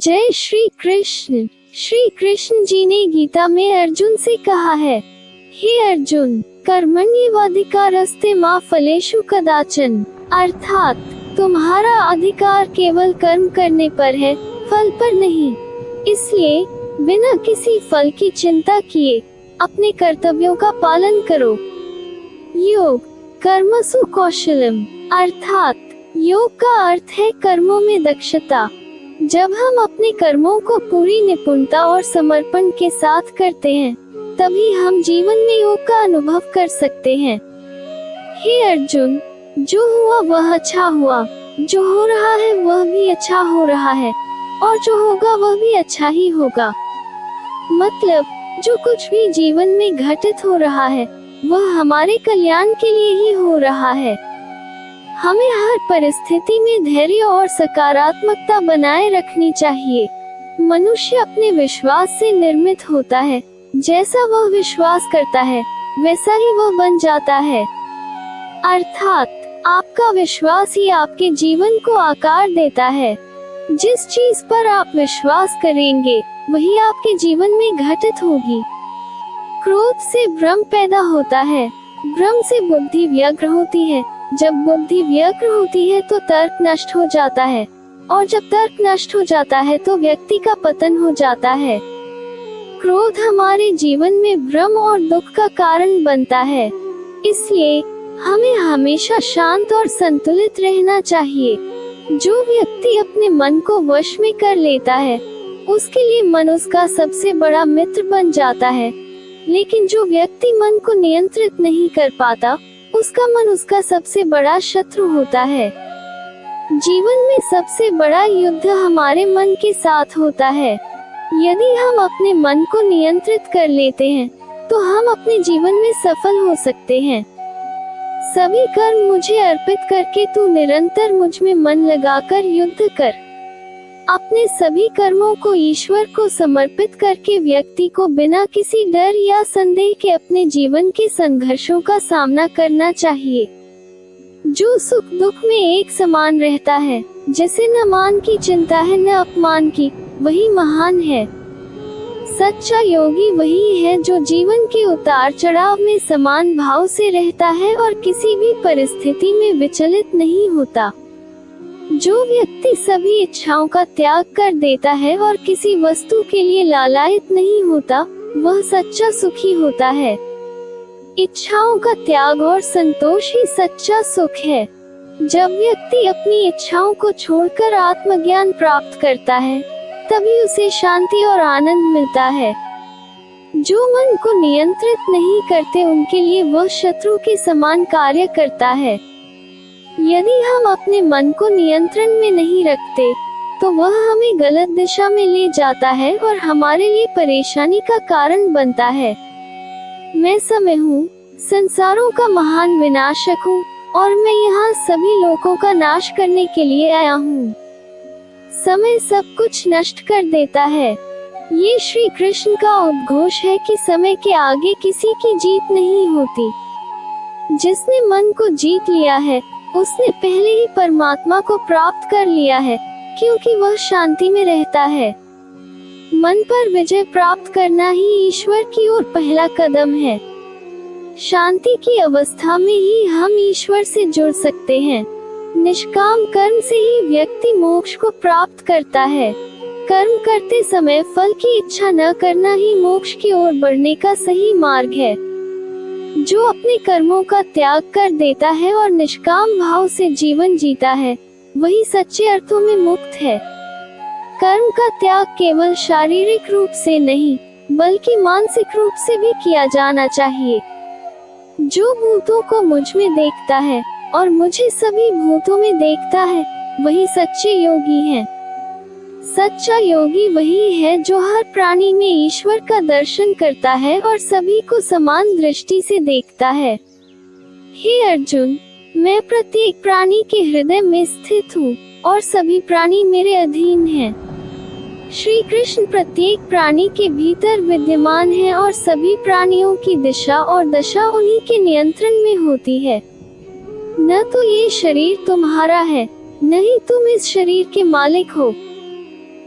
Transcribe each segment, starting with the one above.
जय श्री कृष्ण। श्री कृष्ण जी ने गीता में अर्जुन से कहा है, हे अर्जुन, कर्मण्येवाधिकारस्ते मा फलेषु कदाचन, अर्थात तुम्हारा अधिकार केवल कर्म करने पर है, फल पर नहीं। इसलिए बिना किसी फल की चिंता किए अपने कर्तव्यों का पालन करो। योग कर्मसु कौशलम, अर्थात योग का अर्थ है कर्मों में दक्षता। जब हम अपने कर्मों को पूरी निपुणता और समर्पण के साथ करते हैं, तभी हम जीवन में योग का अनुभव कर सकते हैं। हे अर्जुन, जो हुआ वह अच्छा हुआ, जो हो रहा है वह भी अच्छा हो रहा है, और जो होगा वह भी अच्छा ही होगा। मतलब जो कुछ भी जीवन में घटित हो रहा है वह हमारे कल्याण के लिए ही हो रहा है। हमें हर परिस्थिति में धैर्य और सकारात्मकता बनाए रखनी चाहिए। मनुष्य अपने विश्वास से निर्मित होता है, जैसा वह विश्वास करता है वैसा ही वह बन जाता है। अर्थात आपका विश्वास ही आपके जीवन को आकार देता है। जिस चीज पर आप विश्वास करेंगे वही आपके जीवन में घटित होगी। क्रोध से भ्रम पैदा होता है, भ्रम से बुद्धि व्यग्र होती है, जब बुद्धि व्यग्र होती है तो तर्क नष्ट हो जाता है, और जब तर्क नष्ट हो जाता है तो व्यक्ति का पतन हो जाता है। क्रोध हमारे जीवन में भ्रम और दुख का कारण बनता है। इसलिए हमें हमेशा शांत और संतुलित रहना चाहिए। जो व्यक्ति अपने मन को वश में कर लेता है उसके लिए मन उसका सबसे बड़ा मित्र बन जाता है, लेकिन जो व्यक्ति मन को नियंत्रित नहीं कर पाता उसका मन उसका सबसे बड़ा शत्रु होता है। जीवन में सबसे बड़ा युद्ध हमारे मन के साथ होता है। यदि हम अपने मन को नियंत्रित कर लेते हैं तो हम अपने जीवन में सफल हो सकते हैं। सभी कर्म मुझे अर्पित करके तू निरंतर मुझ में मन लगाकर युद्ध कर। अपने सभी कर्मों को ईश्वर को समर्पित करके व्यक्ति को बिना किसी डर या संदेह के अपने जीवन के संघर्षों का सामना करना चाहिए। जो सुख दुख में एक समान रहता है, जिसे न मान की चिंता है न अपमान की, वही महान है। सच्चा योगी वही है जो जीवन के उतार चढ़ाव में समान भाव से रहता है और किसी भी परिस्थिति में विचलित नहीं होता। जो व्यक्ति सभी इच्छाओं का त्याग कर देता है और किसी वस्तु के लिए लालायित नहीं होता, वह सच्चा सुखी होता है। इच्छाओं का त्याग और संतोष ही सच्चा सुख है। जब व्यक्ति अपनी इच्छाओं को छोड़कर आत्मज्ञान प्राप्त करता है, तभी उसे शांति और आनंद मिलता है। जो मन को नियंत्रित नहीं करते उनके लिए वह शत्रु के समान कार्य करता है। यदि हम अपने मन को नियंत्रण में नहीं रखते तो वह हमें गलत दिशा में ले जाता है और हमारे लिए परेशानी का कारण बनता है। मैं समय हूँ, संसारों का महान विनाशक हूँ, और मैं यहाँ सभी लोगों का नाश करने के लिए आया हूँ। समय सब कुछ नष्ट कर देता है। ये श्री कृष्ण का उद्घोष है कि समय के आगे किसी की जीत नहीं होती। जिसने मन को जीत लिया है उसने पहले ही परमात्मा को प्राप्त कर लिया है, क्योंकि वह शांति में रहता है। मन पर विजय प्राप्त करना ही ईश्वर की ओर पहला कदम है। शांति की अवस्था में ही हम ईश्वर से जुड़ सकते हैं। निष्काम कर्म से ही व्यक्ति मोक्ष को प्राप्त करता है। कर्म करते समय फल की इच्छा न करना ही मोक्ष की ओर बढ़ने का सही मार्ग है। जो अपने कर्मों का त्याग कर देता है और निष्काम भाव से जीवन जीता है, वही सच्चे अर्थों में मुक्त है। कर्म का त्याग केवल शारीरिक रूप से नहीं, बल्कि मानसिक रूप से भी किया जाना चाहिए। जो भूतों को मुझ में देखता है और मुझे सभी भूतों में देखता है, वही सच्चे योगी हैं। सच्चा योगी वही है जो हर प्राणी में ईश्वर का दर्शन करता है और सभी को समान दृष्टि से देखता है। हे अर्जुन, मैं प्रत्येक प्राणी के हृदय में स्थित हूँ और सभी प्राणी मेरे अधीन हैं। श्री कृष्ण प्रत्येक प्राणी के भीतर विद्यमान है और सभी प्राणियों की दिशा और दशा उन्हीं के नियंत्रण में होती है। न तो ये शरीर तुम्हारा है, न ही तुम इस शरीर के मालिक हो।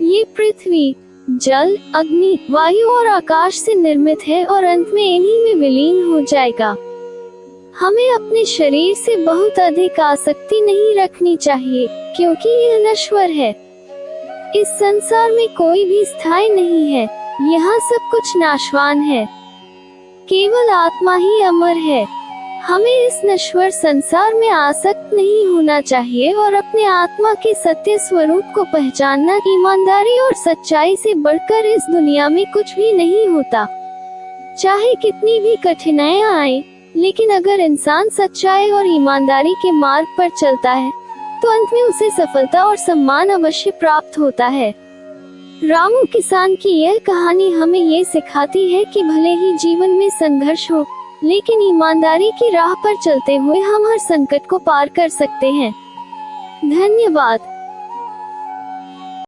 ये पृथ्वी, जल, अग्नि, वायु और आकाश से निर्मित है और अंत में इन्हीं में विलीन हो जाएगा। हमें अपने शरीर से बहुत अधिक आसक्ति नहीं रखनी चाहिए, क्योंकि यह नश्वर है। इस संसार में कोई भी स्थायी नहीं है, यहाँ सब कुछ नाशवान है। केवल आत्मा ही अमर है। हमें इस नश्वर संसार में आसक्त नहीं होना चाहिए और अपने आत्मा के सत्य स्वरूप को पहचानना ईमानदारी और सच्चाई से बढ़कर इस दुनिया में कुछ भी नहीं होता। चाहे कितनी भी कठिनाइयां आए, लेकिन अगर इंसान सच्चाई और ईमानदारी के मार्ग पर चलता है तो अंत में उसे सफलता और सम्मान अवश्य प्राप्त होता है। रामू किसान की यह कहानी हमें ये सिखाती है कि भले ही जीवन में संघर्ष हो, लेकिन ईमानदारी की राह पर चलते हुए हम हर संकट को पार कर सकते हैं। धन्यवाद।